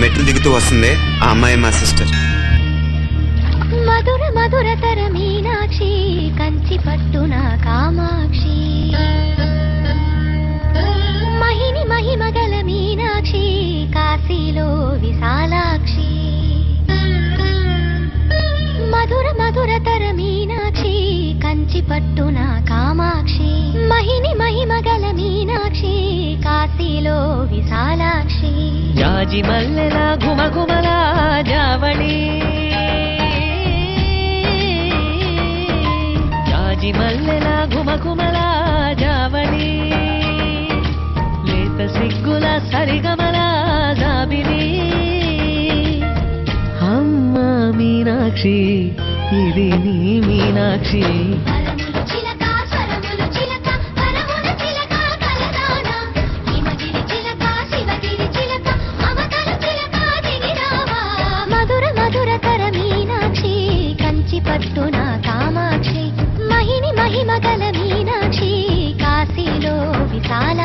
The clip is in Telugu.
మెట్లు దిగుతూ వస్తుంది ఆ అమ్మాయి మా సిస్టర్. మధుర మధురతర మీనాక్షి కంచి పట్టున కామాక్షి మహిని మహిమగల మీనాక్షి కాశీలో విశాలాక్షి మధుర మధురతర మీనాక్షి కంచి పట్టున కామాక్షి మహిని మహిమగల మీనాక్షి కాశీలో విశాలాక్షి జాజి మల్లెల ఘుమఘుమల జావళి జాజి మల్లెల ఘుమఘుమల జావళి లేత సిగ్గుల సరిగమల జాబిలి అమ్మ మీనాక్షి ఇది నీ మీనాక్షి మధుర మధురతర మీనాక్షి కంచి పట్టున కామాక్షి మహిని మహిమగల మీనాక్షి కాశీలో విశాల